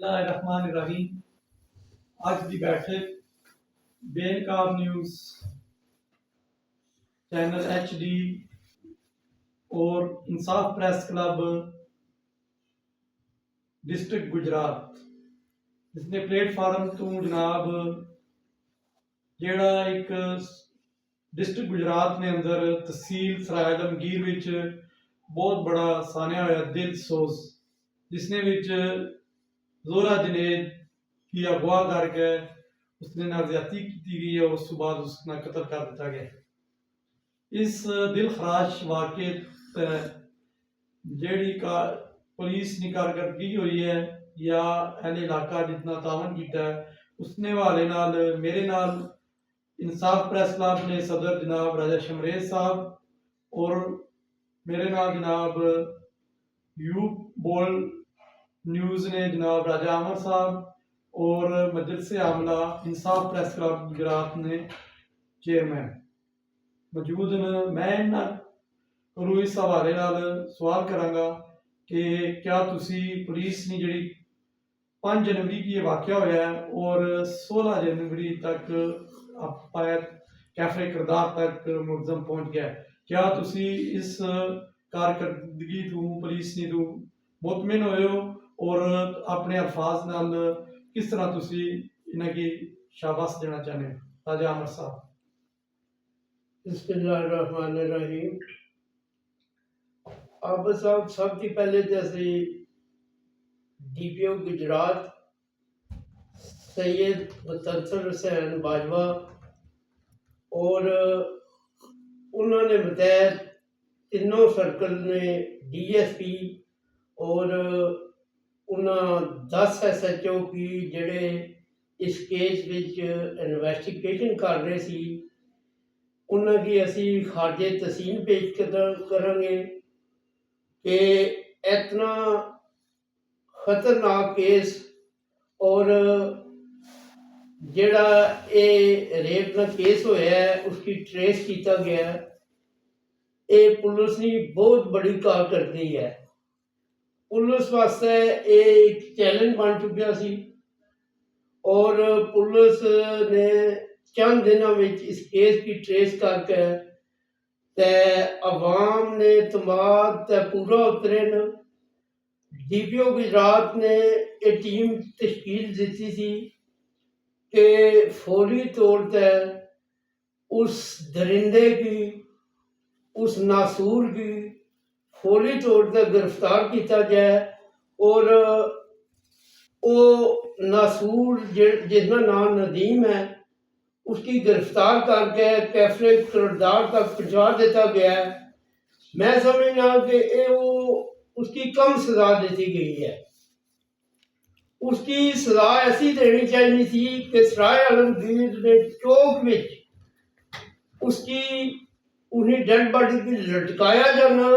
बिस्मिल्लाहिर्रहमानिर्रहीम। आज की बैठक बेनकाब न्यूज़ चैनल HD और इंसाफ प्रेस क्लब डिस्ट्रिक्ट गुजरात इसने प्लेटफार्म तो जनाब जेड़ा एक डिस्ट्रिक्ट गुजरात ने अंदर तहसील सराय आलमगीर विच बहुत बड़ा सानिया होया दिल सोज जिसने विच जोरा जनेद की अगवा करके उसने ना ज्यादती की गई है और उसके बाद उसका कत्ल कर दिया गया। इस दिल खराश वाक़े जेड़ी का पुलिस ने कारकर्दगी हुई है या अहले इलाका जितना तावन किया है उसने हवाले नाल मेरे नाल इंसाफ प्रेस क्लब ने सदर जनाब राजा शमरेज साहब और मेरे नाल जनाब यू बोल न्यूज़ ने जनाब राजा अमर साहब और मजलिस आमला इंसाफ प्रेस क्लब गुजरात ने चेयरमैन मौजूद हैं। मैं इन्होंने इस हवाले नाल सवाल करांगा कि क्या तुसी पुलिस ने जी 5 जनवरी की ये वाक़या होया है और 16 जनवरी तक पाया कैफे किरदार तक मुलजम पहुंच गया, क्या तुसी इस कारकर्दगी तू पुलिस ने तू मुतमिन होए हो और अपने अल्फाज नाल किस तरह तुसी इनकी शाबाश देना चाहते हो? राजा अमर साहब। बिस्मिल्लाहिर्रहमानिर्रहीम। आप साहब सब की पहले तो असी DPO गुजरात सैयद मुतंसर हुसैन बाजवा और उन्होंने बताया तीनों सर्कल ने DSP और उन्होंने 10 SHO की जड़े इस केस विच इन्वेस्टिगेशन कर रहे सी उन्होंने असी खारजे तहसील पेश करांगे कि इतना खतरनाक केस और जड़ा ये रेप का केस होया है उसकी ट्रेस किया गया, ये पुलिस की बहुत बड़ी कारकर्दगी है। पुलिस वास्ते ये एक चैलेंज बन चुका सी और पुलिस ने चंद दिनों में इस केस की ट्रेस करके ते अवाम ने तमाम ते पूरा उतरे न। DPO गुजरात ने एक टीम तश्कील दी थी कि फौरी तौर पर उस दरिंदे की उस नासूर की फौरी तौर पर गिरफ्तार किया जाए और वो नासूर जिसका नाम नदीम है उसकी गिरफ्तार करके कैफे किरदार तक पहुंचा दिया गया है। मैं समझना कि वो उसकी कम सजा दी गई है। उसकी सजा ऐसी देनी चाहिए थी कि सराय आलमगीर ने चौक में उसकी उन्हें डेड बॉडी की लटकाया जाना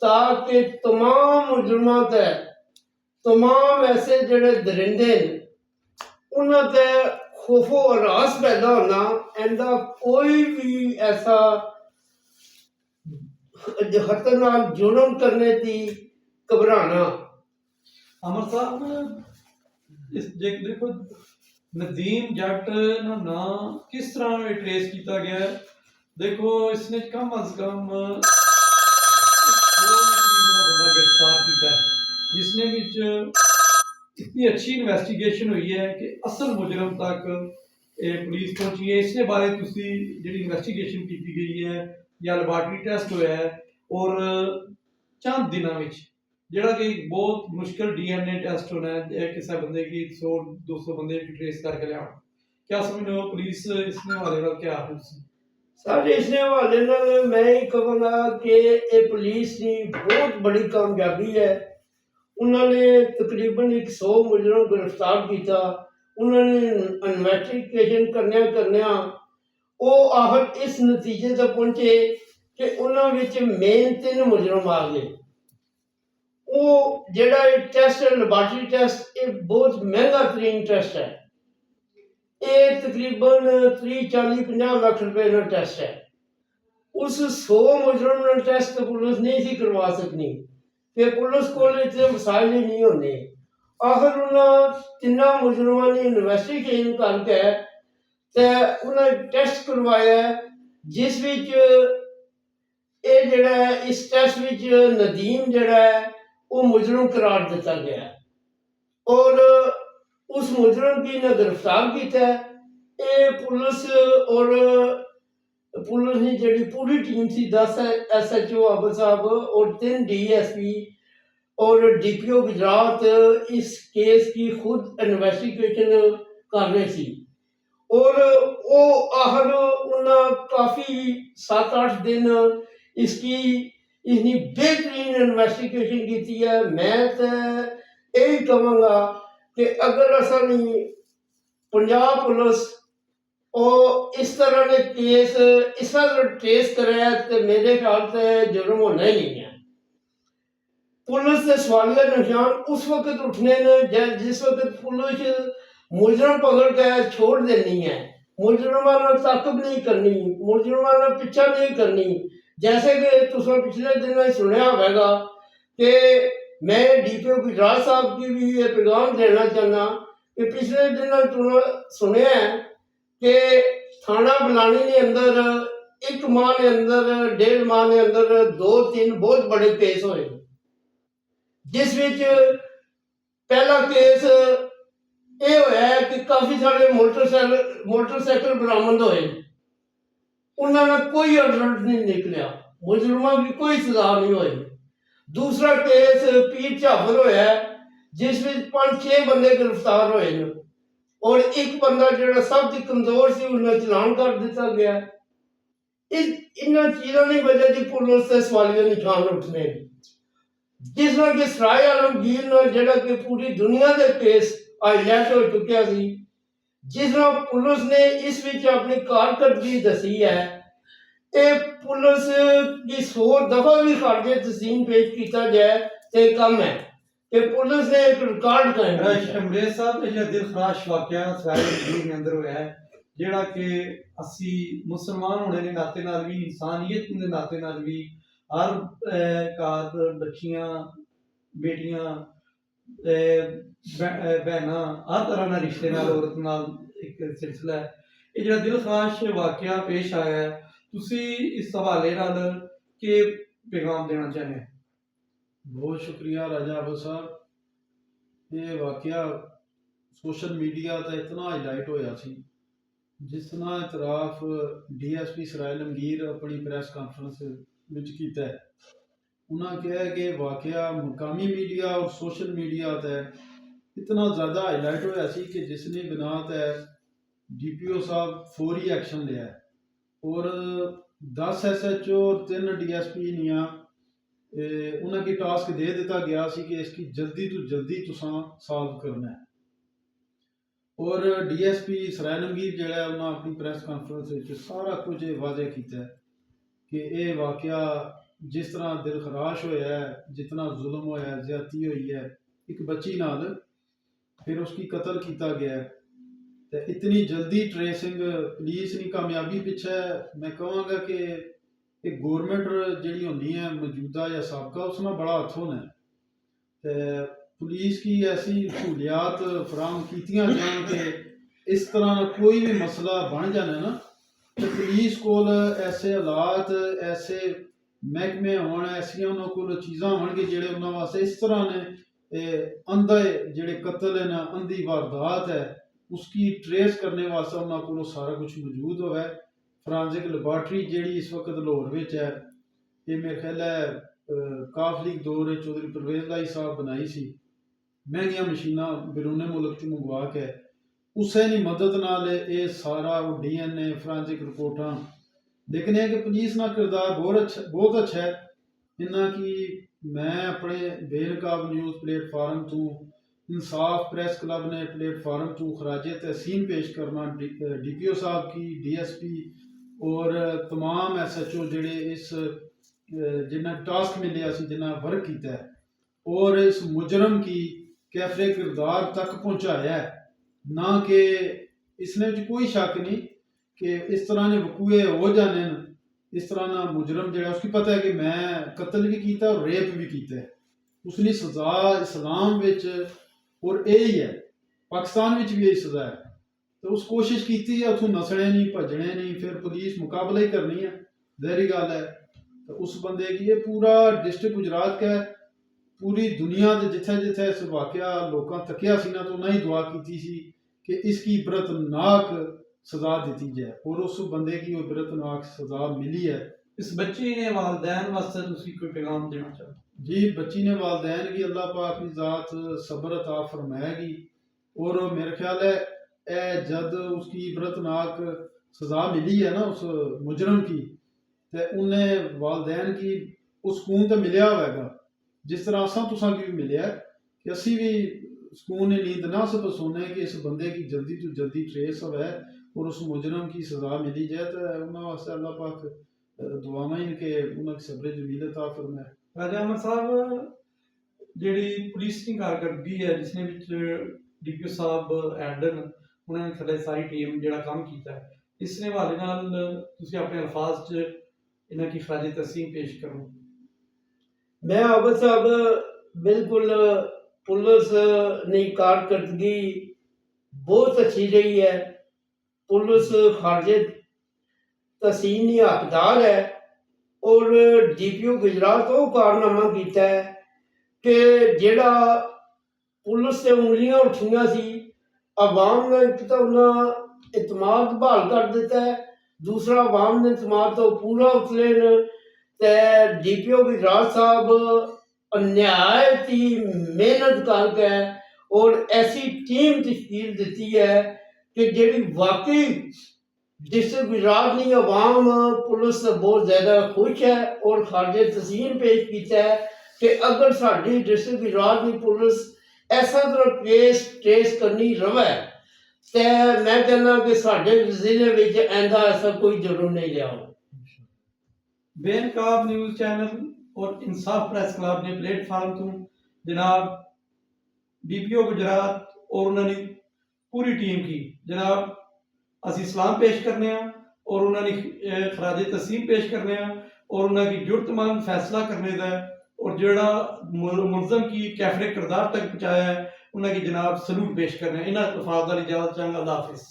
ताकि तमाम मुजरमां ते तमाम ऐसे जड़े दरिंदे उन्होंने खौफो हरास पैदा होना इनका कोई भी ऐसा खतरनाक जुर्म करने की घबराना। अमर साहब इस देखो नदीम जट ना किस तरह ट्रेस किया गया है। देखो इसने कम अज कम बंदा गिरफ्तार किया है जिसने विच इतनी अच्छी इन्वेस्टिगेशन हुई है कि असल मुजरम तक पुलिस पहुंची है। इसके बारे तुसी जिहड़ी इन्वेस्टिगेशन की गई है या लैबोरेटरी टेस्ट होया है और चंद दिनों में जेड़ा कि बहुत मुश्किल DNA टेस्ट होना है किसी बंदे की 100-200 बंदे की ट्रेस करके लिया, क्या समझते हो पुलिस इसने हवाले नाल क्या है? सर इसने हवाले नाल मैं ही कहूँगा कि ये पुलिस की बहुत बड़ी कामयाबी है। उन्होंने तकरीबन 100 मुजरम गिरफ्तार किया। उन्होंने इन्वेस्टिगेशन करने वो आखिर इस नतीजे तक पहुंचे कि उन्होंने मेन 3 मुजरम आ गए। वो जड़ा टेस्ट है लैबोरेटरी टेस्ट ये बहुत महंगा तरीन टेस्ट है, ये तकरीबन 30-40-50 लाख रुपए का टेस्ट है। उस 100 मुजरम का टेस्ट पुलिस नहीं सी करवा सकनी कि पुलिस को इतने वसाइल ही नहीं होने। ਆਖਰ ਉਹਨਾਂ ਤਿੰਨਾਂ ਮੁਜਰਮਾਂ ਦੀ ਇਨਵੈਸਟੀਗੇਸ਼ਨ ਕਰਕੇ ਤੇ ਉਹਨਾਂ ਟੈਸਟ ਕਰਵਾਇਆ, ਜਿਸ ਵਿੱਚ ਇਹ ਜਿਹੜਾ ਹੈ, ਇਸ ਟੈਸਟ ਵਿੱਚ ਨਦੀਮ ਜਿਹੜਾ ਹੈ ਉਹ ਮੁਜਰਮ करार ਦਿੱਤਾ ਗਿਆ ਔਰ ਉਸ ਮੁਜਰਮ की ने गिरफ्तार ਕੀਤਾ है। ਇਹ ਪੁਲਿਸ ਔਰ ਪੁਲਿਸ ਦੀ ਜਿਹੜੀ ਪੂਰੀ ਟੀਮ ਸੀ 10 SHO ਆਬਦ ਸਾਹਿਬ और 3 DSP और DPO गुजरात इस केस की खुद इन्वेस्टिगेशन कर रहे सी और वो आखिर उन्हें काफ़ी 7-8 दिन इसकी इतनी बेहतरीन इन्वेस्टिगेशन की है। मैं तो यही कहूँगा कि अगर असली पंजाब पुलिस और इस तरह के केस इस तरह ट्रेस करे तो मेरे ख्याल से जुर्म होना ही नहीं है। पुलिस से सवालिया निशान उस वक्त उठने ने जिस वक्त पुलिस मुजरम पकड़ के छोड़ देनी है, मुजरमां ने ताकब नहीं करनी, मुजरमां ने पीछा नहीं करनी। जैसे कि तुम पिछले दिन सुनया होगा कि मैं DPO गुजरात साहब की भी ये पैगाम देना चाहना कि पिछले दिन तुम सुनया है कि थाना बलानी के अंदर 1 माह के अंदर 1.5 माह के अंदर 2-3 बहुत बड़े केस होए, जिस विच पहला केस ये होया कि काफ़ी सारे मोटरसाइकिल बरामद होए, उन्होंने कोई रिजल्ट नहीं निकलिया, मुजरमां की कोई सजा नहीं हुई। दूसरा केस पीर झाफर होया जिस विच 5-6 बंदे गिरफ्तार होए ने और एक बंदा जो सब दी कमजोर सी उसने चलान कर दिता गया। इन्हां चीज़ों की वजह से पुलिस से सवालिया निशान उठने, जिस तरह कि सराय आलमगीर ने जड़ा कि पूरी दुनिया के केस हाईलाइट हो चुका सी, जिस तरह पुलिस ने इस विच अपनी कारकर्दगी दसी है, ये पुलिस की 100 दफा भी खारजे तहसीन पेश किया जाए तो कम है कि पुलिस ने एक रिकॉर्ड कायम किया। शमरेज साहब ये दिलखराश वाकया सराय आलमगीर के अंदर होया है, ਜਿਹੜਾ ਕਿ ਅਸੀਂ ਮੁਸਲਮਾਨ ਹੋਣੇ ਦੇ ਨਾਤੇ ਨਾਲ ਵੀ ਇਨਸਾਨੀਅਤ ਦੇ ਨਾਤੇ ਨਾਲ ਵੀ ਹਰ ਘਰ ਬੱਚੀਆਂ ਬੇਟੀਆਂ ਭੈਣਾਂ ਹਰ ਤਰ੍ਹਾਂ ਨਾਲ ਰਿਸ਼ਤੇ ਨਾਲ ਔਰਤ ਨਾਲ ਇੱਕ ਸਿਲਸਿਲਾ ਹੈ। ਇਹ ਜਿਹੜਾ ਦਿਲਖਰਾਸ਼ ਵਾਕਿਆ ਪੇਸ਼ ਆਇਆ ਹੈ, ਤੁਸੀਂ ਇਸ ਹਵਾਲੇ ਨਾਲ ਕੀ ਪੈਗਾਮ ਦੇਣਾ ਚਾਹੁੰਦੇ ਹੋ? बहुत शुक्रिया राजा आबद साहब। ये वाकया सोशल मीडिया ते इतना हाईलाइट होया सी, जिस तरह इतराफ DSP सराय आलमगीर अपनी प्रैस कानफ्रेंस विच कीता है। उन्होंने कहा कि वाकया मुकामी मीडिया और सोशल मीडिया ते इतना ज़्यादा हाईलाइट होया सी कि जिसने बिना ते DPO साहब फौरी एक्शन लिया है और 10 SHO और 3 DSP निया उन्हें टास्क दे दिता गया सी कि इसकी जल्दी तो जल्दी तुसां सॉल्व करना है। और DSP सराय आलमगीर जिहड़ा उन्हें अपनी प्रैस कानफ्रेंस सारा कुछ वाजह किया कि ये वाकया जिस तरह दिल खराश होया है, जितना जुल्म होया है, ज्यादती हुई है एक बच्ची नाल, फिर उसकी कत्ल किया गया है, तो इतनी जल्दी ट्रेसिंग पुलिस की कामयाबी पिछे मैं कहूँगा कि एक गौरमेंट जी होनी है मौजूदा या सबका उसमें बड़ा हथ होना है। तो पुलिस की ऐसी सहूलियात फराम की जान कि इस तरह कोई भी मसला बन जाना ना तो पुलिस को ऐसे हालात ऐसे महकमे होन ऐसिया उन्होंने को चीज़ा होंगे जोड़े उन्होंने वास्ते इस तरह ने अंधे जोड़े कत्ल है ना अंधी वारदात है उसकी ट्रेस करने वास्ते उन्होंने को सारा कुछ मौजूद होवे। फॉरेंसिक लैबोरेटरी जी इस वक्त लाहौर में है, ये मेरे ख्याल है काफली दौर चौधरी परवेज लाई साहब बनाई सी, महंगिया मशीना बैरूने मुल्क चो मंगवा के उसे की मदद नाल ये सारा DNA फॉरेंसिक रिपोर्टा। लेकिन यह कि पुलिस का किरदार बहुत अच्छा है। इन्ना कि मैं अपने बेनकाब न्यूज़ प्लेटफार्म तो इंसाफ प्रेस क्लब ने प्लेटफार्म तो खराजे तहसीन पेश करना DPO साहब की, DSP और तमाम SHO जिहड़े इस जिन्हें टास्क मिले जिन्हें वर्क किया है और इस मुजरम की कैफरे किरदार तक पहुँचाया है। ना कि इसने कोई शक नहीं कि इस तरह ने वकूए हो जाने इस तरह ना मुजरम जो उसकी पता है कि मैं कत्ल भी किया और रेप भी किया है, उसकी सजा इस्लाम विच ਔਰ ਇਹ ਹੀ ਹੈ, ਪਾਕਿਸਤਾਨ ਵਿੱਚ ਵੀ ਇਹ ਸਜ਼ਾ ਹੈ। ਤੇ ਉਸ ਕੋਸ਼ਿਸ਼ ਕੀਤੀ ਹੈ ਉੱਥੋਂ ਨਸਣੇ ਨਹੀਂ, ਭੱਜਣੇ ਨਹੀਂ, ਫਿਰ ਪੁਲਿਸ ਮੁਕਾਬਲਾ ਹੀ ਕਰਨੀ ਹੈ, ਜ਼ਹਿਰੀ ਗੱਲ ਹੈ। ਤੇ ਉਸ ਬੰਦੇ ਕੀ ਇਹ ਪੂਰਾ ਡਿਸਟ੍ਰਿਕਟ ਗੁਜਰਾਤ का ਪੂਰੀ ਦੁਨੀਆ ਦੇ ਜਿੱਥੇ ਜਿੱਥੇ ਇਸ ਵਾਕਿਆ ਲੋਕਾਂ ਤੱਕਿਆ ਸੀ ਨਾ, ਤਾਂ ਉਹਨਾਂ ਹੀ ਦੁਆ ਕੀਤੀ ਸੀ ਕਿ ਇਸकी इबरतनाक सजा दी जाए, और उस बंदे की वो इबरतनाक सजा मिली है। इस बच्ची ने वालदैन वास्ते तुसी कोई पैगाम देना चाहो? जी, बच्ची ने वालदैन की अल्लाह पाक की ज़ात सब्र अता फरमाएगी, और मेरे ख्याल है ए जद उसकी इबरतनाक सजा मिली है ना उस मुजरम की, तो उन्हें वालदैन की उस सुकून तो मिलया होगा जिस तरह असा तुसा की भी मिले कि असी भी सुकून नींद ना सब सोने कि इस बंदे की जल्दी तो जल्दी ट्रेस होवे और उस मुजरम की सजा मिली जाए। तो उन्होंने वास्ते अल्लाह पाक दुआवां ही कि उन्हें सब्र जमील अता फरमाए। राजा अहमद साहब, ਜਿਹੜੀ ਪੁਲਿਸ ਦੀ ਕਾਰਗਰਦਗੀ ਹੈ ਜਿਸਨੇ ਵਿੱਚ ਡੀਪੀਓ ਸਾਹਿਬ ਐਡਨ ਉਹਨਾਂ ਨੇ ਥੱਲੇ ਸਾਰੀ ਟੀਮ ਜਿਹੜਾ ਕੰਮ ਕੀਤਾ ਹੈ, ਇਸ ਦੇ ਹਵਾਲੇ ਨਾਲ ਤੁਸੀਂ ਆਪਣੇ ਅਲਫਾਜ਼ 'ਚ ਇਹਨਾਂ ਦੀ ਖਰਾਜ ਤਸਲੀਮ ਪੇਸ਼ ਕਰੋ। मैं आबद साहब बिल्कुल पुलिस ने कारकर्दगी बहुत अच्छी रही है। पुलिस खारजे तहसीन की हकदार है और डीपीओ गुजरात वो कारनामा किया है कि जेड़ा पुलिस से उंगलियां उठियां सी, अवाम ने एक तो उन्हें इतमाद बहाल कर दिता है, दूसरा अवाम ने इतमाद तो पूरा उतले न। ते डीपीओ गुजरात साहब अन्याय की मेहनत करके और ऐसी टीम तश्कील दी है कि जेड़ी वाकई डिस्ट्रिक्ट गुजरात की अवाम पुलिस से बहुत ज़्यादा खुश है और खारजे तहसीन पेश किया है कि अगर साड़ी डिस्ट्रिक्ट गुजरात की पुलिस ऐसा तरह केस ट्रेस करनी रवे तो मैं कहना कि साढ़े जिले में ऐसा ऐसा कोई जरूर नहीं लिया। बेनकाब न्यूज़ चैनल और इंसाफ प्रेस क्लब ने प्लेटफार्म ਤੋਂ जनाब डीपीओ गुजरात और उन्होंने पूरी टीम की जनाब ਅਸੀਂ सलाम पेश करने और उन्होंने खराज तस्लीम पेश करने और उन्होंने जुर्तमंद फैसला करने का और जोड़ा मुलजम की कैफरे किरदार तक पहुँचाया है उन्होंने जनाब सलूट पेश करने। इन्होंने अल्फाज की इजाज़त चाहूँगा। अल्लाह हाफिज़।